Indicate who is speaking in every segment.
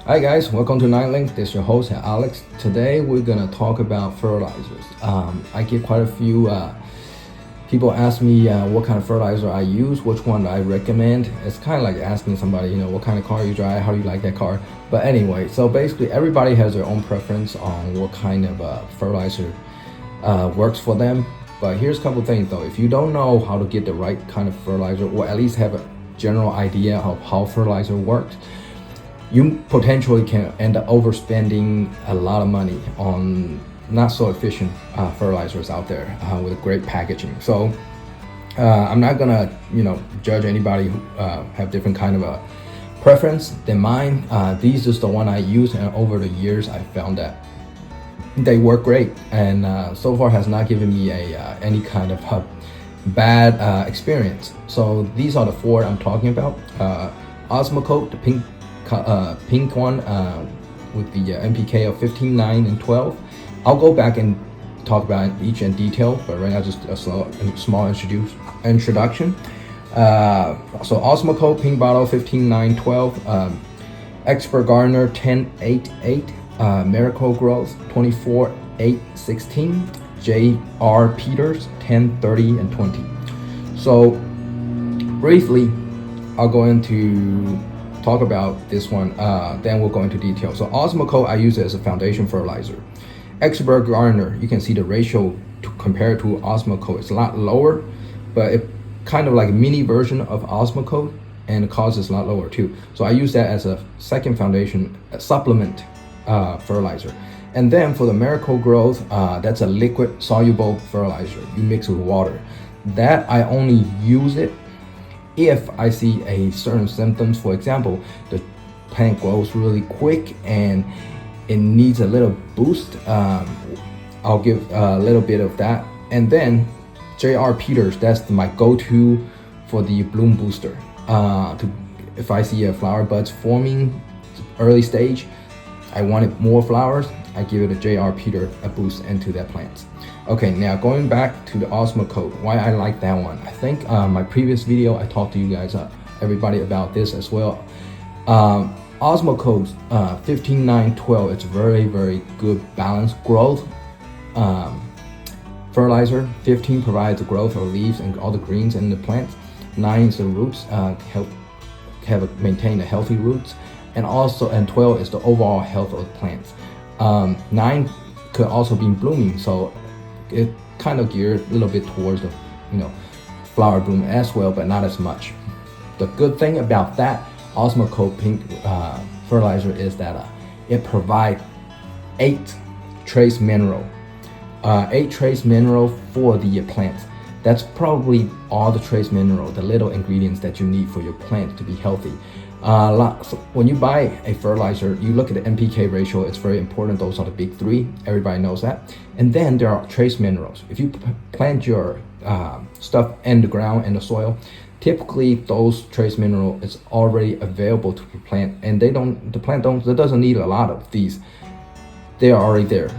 Speaker 1: Hi guys, welcome to Nine Links. This is your host Alex. Today we're gonna talk about fertilizers. I get quite a few people ask me what kind of fertilizer I use, which one I recommend. It's kind of like asking somebody, what kind of car you drive, how do you like that car. But anyway, so basically everybody has their own preference on what kind of fertilizer works for them. But here's a couple things though. If you don't know how to get the right kind of fertilizer, or at least have a general idea of how fertilizer works, you potentially can end up overspending a lot of money on not so efficient fertilizers out there with great packaging. So I'm not gonna judge anybody who have different kind of a preference than mine. These is the one I use, and over the years I found that they work great, and so far has not given me any kind of bad experience. So these are the four I'm talking about. Osmocote, the pink one with the NPK of 15, 9, and 12. I'll go back and talk about each in detail, but right now just a small introduction. So Osmocote, pink bottle, 15, 9, 12. Expert Gardener, 10, 8, 8. Miracle Growth, 24, 8, 16. J.R. Peters, 10, 30, and 20. So briefly, I'll go into talk about this one, then we'll go into detail. So Osmocote, I use it as a foundation fertilizer. Expert Gardener, you can see the ratio compared to Osmocote. It's a lot lower, but it kind of like a mini version of Osmocote, and the cost is a lot lower too. So I use that as a second foundation supplement fertilizer. And then for the Miracle Growth, that's a liquid soluble fertilizer you mix with water. That I only use it if I see a certain symptoms. For example, the plant grows really quick and it needs a little boost. I'll give a little bit of that. And then J.R. Peters, that's my go-to for the bloom booster. If I see a flower buds forming early stage, I wanted more flowers, I give it a J.R. Peter a boost into that plant. Okay, now going back to the Osmocote, why I like that one. I think my previous video I talked to you guys, everybody about this as well. Osmocote 15, 9, 12, it's very, very good balanced growth fertilizer. 15 provides the growth of leaves and all the greens in the plant. 9 is the roots, help maintain the healthy roots. And 12 is the overall health of the plants. 9 could also be blooming, so it kind of geared a little bit towards the flower bloom as well, but not as much. The good thing about that Osmocote pink fertilizer is that it provides 8 trace mineral. 8 trace mineral for the plants. That's probably all the trace mineral, the little ingredients that you need for your plant to be healthy. So when you buy a fertilizer, you look at the NPK ratio. It's very important. Those are the big three. Everybody knows that. And then there are trace minerals. If you plant your stuff in the ground, in the soil, typically those trace mineral is already available to the plant, and the plant doesn't need a lot of these. They are already there,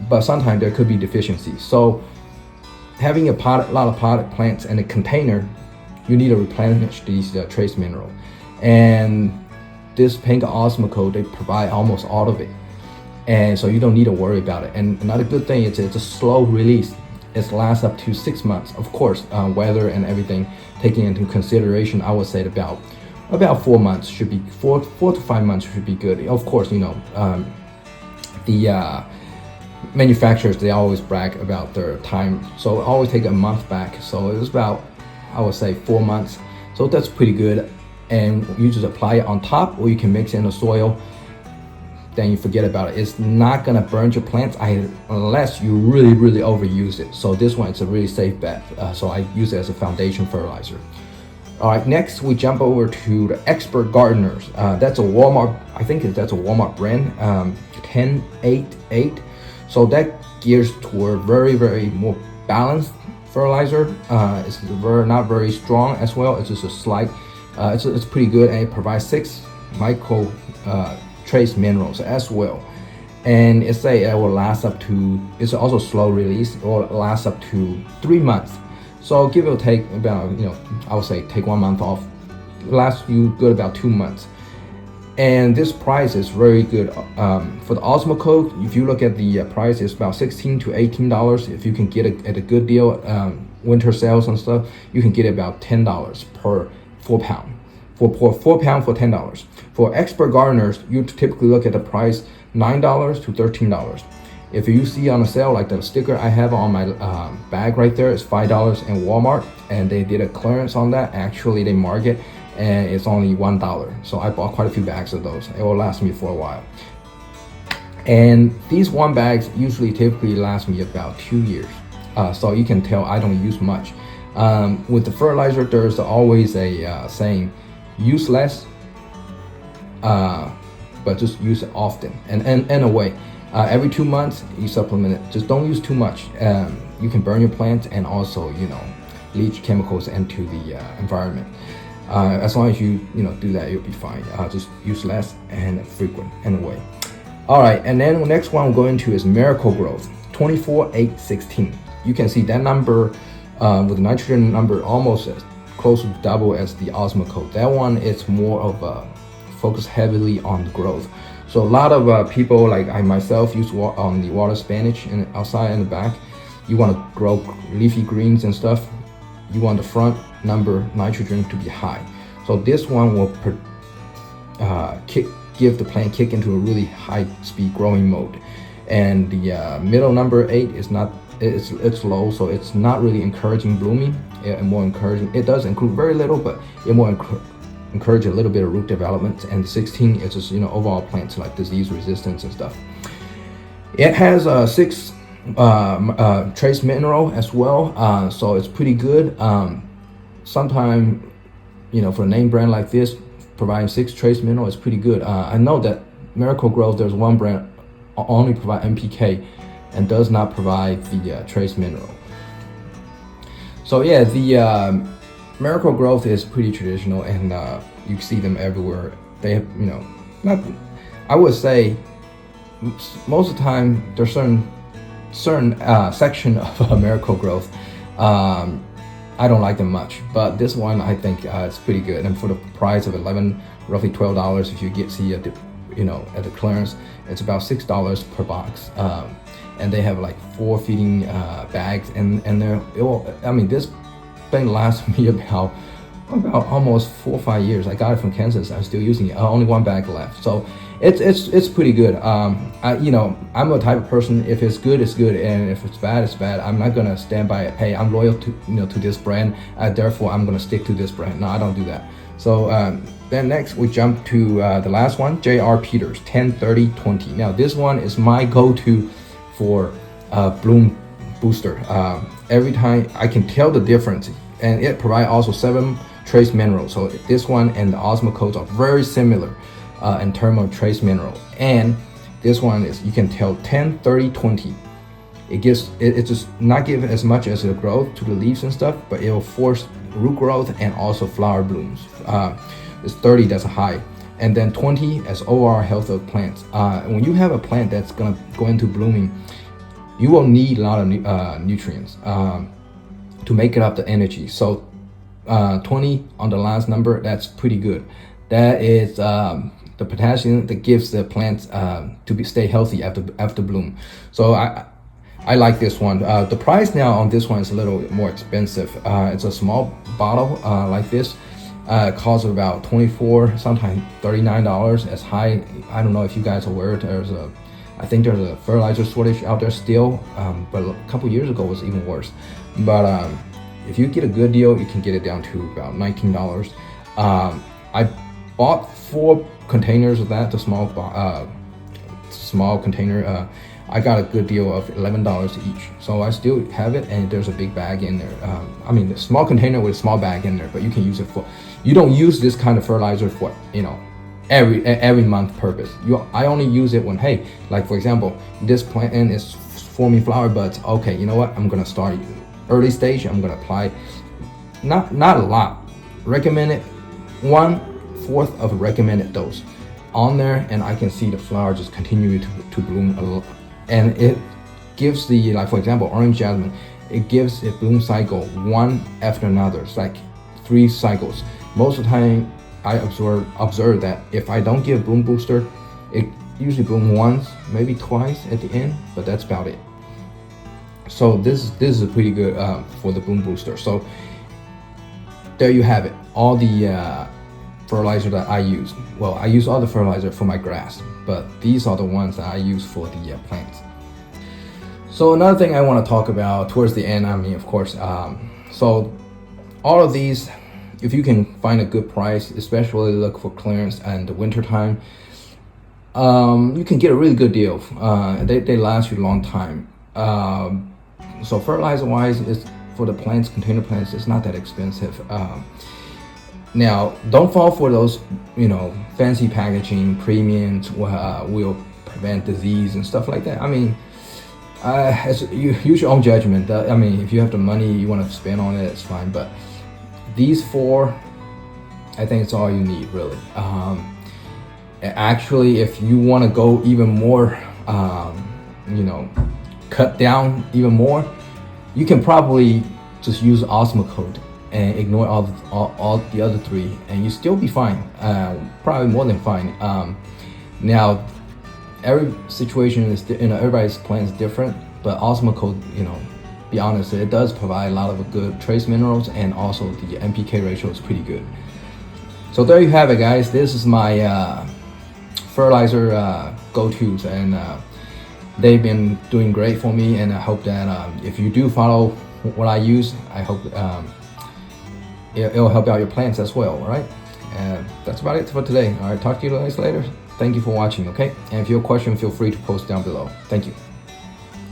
Speaker 1: but sometimes there could be deficiencies. So having a lot of potted plants in a container, you need to replenish these trace mineral. And this pink Osmocote, they provide almost all of it, and so you don't need to worry about it. And another good thing is it's a slow release. It lasts up to 6 months. Of course, weather and everything taking into consideration, I would say about 4 months should be 4 to 5 months should be good. Of course, the manufacturers, they always brag about their time, so always take a month back. So it was about, I would say, 4 months. So that's pretty good. And you just apply it on top, or you can mix it in the soil, then you forget about it. It's not gonna burn your plants unless you really, really overuse it. So this one, it's a really safe bet. So I use it as a foundation fertilizer. All right, next we jump over to the Expert Gardeners. That's a Walmart, I think that's a Walmart brand, 10, 8, 8. So that gears toward very, very more balanced fertilizer. It's not very strong as well. It's just a slight, it's pretty good, and it provides 6 micro trace minerals as well. And it will last up to, it's also slow release, it will last up to 3 months. So give or take about, I would say take 1 month off, lasts you good about 2 months. And this price is very good. For the Osmocote, if you look at the price, it's about $16 to $18. If you can get it at a good deal, winter sales and stuff, you can get it about $10 per 4 pound. For 4 pound for $10. For expert gardeners, you typically look at the price $9 to $13. If you see on a sale, like the sticker I have on my bag right there is $5 in Walmart, and they did a clearance on that. Actually, they mark it, and it's only $1. So I bought quite a few bags of those. It will last me for a while. And these one bags usually typically last me about 2 years. So you can tell I don't use much. With the fertilizer, there's always a saying, use less, but just use it often. And in a way, every 2 months you supplement it. Just don't use too much. You can burn your plants and also, leach chemicals into the environment. As long as you do that, you'll be fine. Just use less and frequent in a way. All right, and then the next one we're going to is Miracle Growth 24,816. You can see that number with the nitrogen number almost as close to double as the Osmocote. That one is more of a focus heavily on the growth. So a lot of people like I myself use on the water spinach and outside and the back. You want to grow leafy greens and stuff. You want the front number nitrogen to be high. So this one will give the plant kick into a really high speed growing mode. And the middle number 8 is not, it's low, so it's not really encouraging blooming. More encouraging, it does include very little, but it more encourage a little bit of root development. And the 16 is just overall plants like disease resistance and stuff. It has 6 trace mineral as well, so it's pretty good. Sometimes for a name brand like this, providing 6 trace mineral is pretty good. I know that Miracle Growth, there's one brand only provide NPK and does not provide the trace mineral. So yeah, the Miracle Growth is pretty traditional, and you see them everywhere. They have, not, I would say most of the time there's certain section of Miracle Growth I don't like them much, but this one I think it's pretty good. And for the price of roughly $12, if you see at the at the clearance, it's about $6 per box. And they have like 4 feeding bags, and there. This thing lasts me about almost 4 or 5 years. I got it from Kansas. I'm still using it. Only 1 bag left, so it's pretty good. I'm a type of person, if it's good, it's good, and if it's bad, it's bad. I'm not gonna stand by it. Hey, I'm loyal to this brand, therefore I'm gonna stick to this brand. No, I don't do that. So then next we jump to the last one, J.R. Peters 10-30-20. Now this one is my go-to for bloom booster. Every time I can tell the difference, and it provides also 7 trace minerals. So this one and the Osmocote are very similar in terms of trace mineral, and this one is, you can tell 10-30-20. It just not give as much as the growth to the leaves and stuff, but it will force root growth and also flower blooms. It's 30, that's a high, and then 20 as overall health of plants. When you have a plant that's gonna go into blooming, you will need a lot of nutrients to make it up the energy. So 20 on the last number, that's pretty good. That is the potassium that gives the plants to stay healthy after bloom. So I like this one. The price now on this one is a little more expensive. It's a small bottle like this. Costs about $24, sometimes $39. As high, I don't know if you guys are aware, I think there's a fertilizer shortage out there still, but a couple years ago it was even worse. But if you get a good deal, you can get it down to about $19. I bought 4 containers of that, the small container. I got a good deal of $11 each, so I still have it, and there's a big bag in there. The small container with a small bag in there, but you can use it for. You don't use this kind of fertilizer for every month purpose. I only use it when, hey, like for example, this plant is forming flower buds. Okay, you know what? I'm gonna start early stage. I'm gonna apply, not a lot. Recommended 1/4 of a recommended dose on there, and I can see the flower just continue to bloom a lot. And it gives the, like for example, orange jasmine, it gives a bloom cycle one after another. It's like 3 cycles. Most of the time, I observe that if I don't give boom booster, it usually boom once, maybe twice at the end, but that's about it. So this is pretty good for the boom booster. So there you have it, all the fertilizer that I use. Well, I use all the fertilizer for my grass, but these are the ones that I use for the plants. So another thing I want to talk about towards the end, I mean, of course, so all of these, if you can find a good price, especially look for clearance and the winter time, you can get a really good deal. They last you a long time. So fertilizer wise, is for the plants, container plants, it's not that expensive. Now, don't fall for those, fancy packaging, premiums will prevent disease and stuff like that. I mean, you use your own judgment. I mean, if you have the money you want to spend on it, it's fine. But these four, I think it's all you need, really. Actually, if you want to go even more, cut down even more, you can probably just use Osmocote and ignore all the other three, and you still be fine. Probably more than fine. Now, every situation is, everybody's plan is different, but Osmocote, be honest, it does provide a lot of good trace minerals, and also the NPK ratio is pretty good. So there you have it, guys. This is my fertilizer go-tos, and they've been doing great for me, and I hope that if you do follow what I use, I hope it'll help out your plants as well. All right, and that's about it for today. All right, talk to you guys later. Thank you for watching. Okay, and if you have a question, feel free to post down below. Thank you.